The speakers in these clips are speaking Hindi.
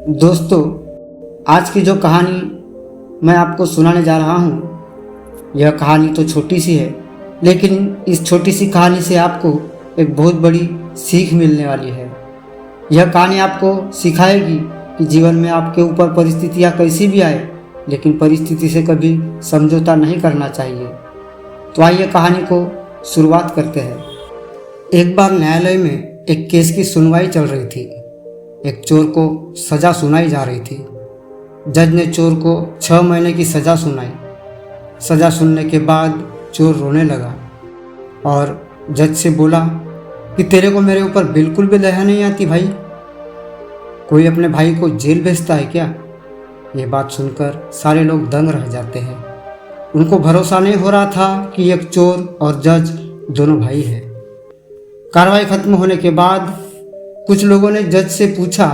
दोस्तों, आज की जो कहानी मैं आपको सुनाने जा रहा हूँ, यह कहानी तो छोटी सी है, लेकिन इस छोटी सी कहानी से आपको एक बहुत बड़ी सीख मिलने वाली है। यह कहानी आपको सिखाएगी कि जीवन में आपके ऊपर परिस्थितियाँ कैसी भी आए, लेकिन परिस्थिति से कभी समझौता नहीं करना चाहिए। तो आइए कहानी को शुरुआत करते हैं। एक बार न्यायालय में एक केस की सुनवाई चल रही थी। एक चोर को सज़ा सुनाई जा रही थी। जज ने चोर को 6 महीने की सज़ा सुनाई। सज़ा सुनने के बाद चोर रोने लगा और जज से बोला कि तेरे को मेरे ऊपर बिल्कुल भी दया नहीं आती भाई। कोई अपने भाई को जेल भेजता है क्या? ये बात सुनकर सारे लोग दंग रह जाते हैं। उनको भरोसा नहीं हो रहा था कि एक चोर और जज दोनों भाई हैं। कार्रवाई खत्म होने के बाद कुछ लोगों ने जज से पूछा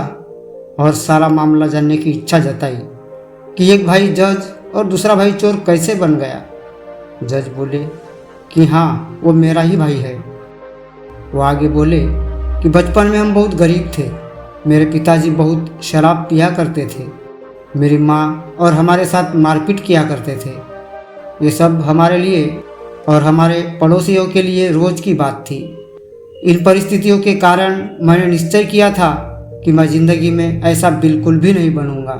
और सारा मामला जानने की इच्छा जताई कि एक भाई जज और दूसरा भाई चोर कैसे बन गया। जज बोले कि हाँ, वो मेरा ही भाई है। वो आगे बोले कि बचपन में हम बहुत गरीब थे। मेरे पिताजी बहुत शराब पिया करते थे। मेरी माँ और हमारे साथ मारपीट किया करते थे। ये सब हमारे लिए और हमारे पड़ोसियों के लिए रोज़ की बात थी। इन परिस्थितियों के कारण मैंने निश्चय किया था कि मैं ज़िंदगी में ऐसा बिल्कुल भी नहीं बनूंगा।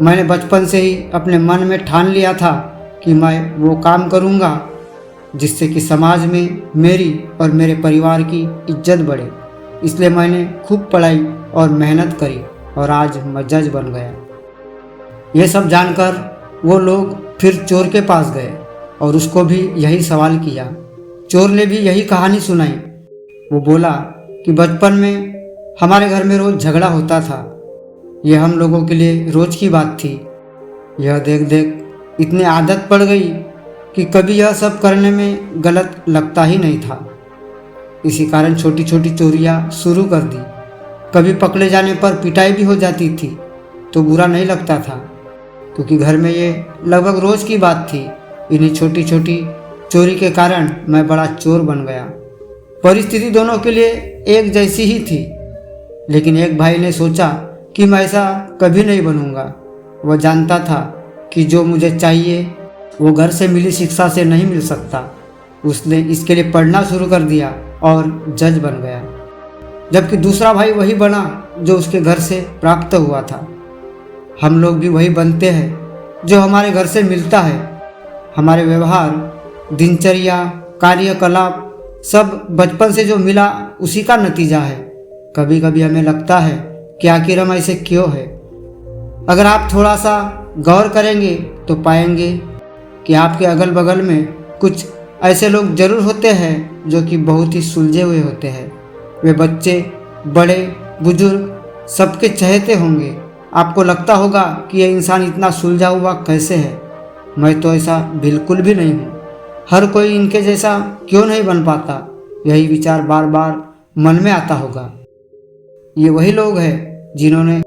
मैंने बचपन से ही अपने मन में ठान लिया था कि मैं वो काम करूंगा जिससे कि समाज में मेरी और मेरे परिवार की इज्जत बढ़े। इसलिए मैंने खूब पढ़ाई और मेहनत करी और आज मैं जज बन गया। ये सब जानकर वो लोग फिर चोर के पास गए और उसको भी यही सवाल किया। चोर ने भी यही कहानी सुनाई। वो बोला कि बचपन में हमारे घर में रोज़ झगड़ा होता था। यह हम लोगों के लिए रोज़ की बात थी। यह देख देख इतनी आदत पड़ गई कि कभी यह सब करने में गलत लगता ही नहीं था। इसी कारण छोटी छोटी चोरियाँ शुरू कर दी। कभी पकड़े जाने पर पिटाई भी हो जाती थी तो बुरा नहीं लगता था, क्योंकि घर में ये लगभग रोज़ की बात थी। इन्हीं छोटी छोटी चोरी के कारण मैं बड़ा चोर बन गया। परिस्थिति दोनों के लिए एक जैसी ही थी, लेकिन एक भाई ने सोचा कि मैं ऐसा कभी नहीं बनूंगा। वह जानता था कि जो मुझे चाहिए वो घर से मिली शिक्षा से नहीं मिल सकता। उसने इसके लिए पढ़ना शुरू कर दिया और जज बन गया। जबकि दूसरा भाई वही बना जो उसके घर से प्राप्त हुआ था। हम लोग भी वही बनते हैं जो हमारे घर से मिलता है। हमारे व्यवहार, दिनचर्या, कार्यकलाप सब बचपन से जो मिला उसी का नतीजा है। कभी कभी हमें लगता है कि आखिर हम ऐसे क्यों हैं। अगर आप थोड़ा सा गौर करेंगे तो पाएंगे कि आपके अगल बगल में कुछ ऐसे लोग जरूर होते हैं जो कि बहुत ही सुलझे हुए होते हैं। वे बच्चे, बड़े, बुजुर्ग सबके चहेते होंगे। आपको लगता होगा कि यह इंसान इतना सुलझा हुआ कैसे है। मैं तो ऐसा बिल्कुल भी नहीं हूँ। हर कोई इनके जैसा क्यों नहीं बन पाता, यही विचार बार बार मन में आता होगा। ये वही लोग हैं जिन्होंने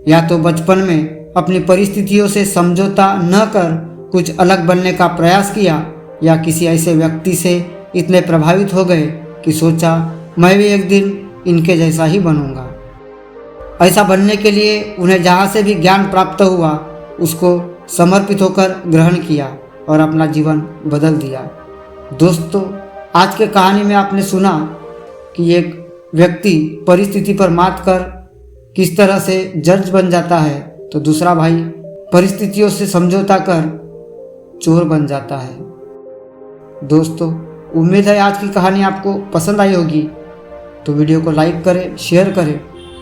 या तो बचपन में अपनी परिस्थितियों से समझौता न कर कुछ अलग बनने का प्रयास किया, या किसी ऐसे व्यक्ति से इतने प्रभावित हो गए कि सोचा मैं भी एक दिन इनके जैसा ही बनूंगा। ऐसा बनने के लिए उन्हें जहाँ से भी ज्ञान प्राप्त हुआ उसको समर्पित होकर ग्रहण किया और अपना जीवन बदल दिया। दोस्तों, आज के कहानी में आपने सुना कि एक व्यक्ति परिस्थिति पर मात कर किस तरह से जज बन जाता है, तो दूसरा भाई परिस्थितियों से समझौता कर चोर बन जाता है। दोस्तों, उम्मीद है आज की कहानी आपको पसंद आई होगी। तो वीडियो को लाइक करें, शेयर करें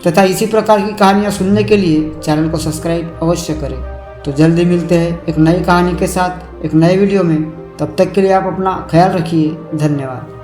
तथा इसी प्रकार की कहानियाँ सुनने के लिए चैनल को सब्सक्राइब अवश्य करें। तो जल्दी मिलते हैं एक नई कहानी के साथ एक नए वीडियो में। तब तक के लिए आप अपना ख्याल रखिए। धन्यवाद।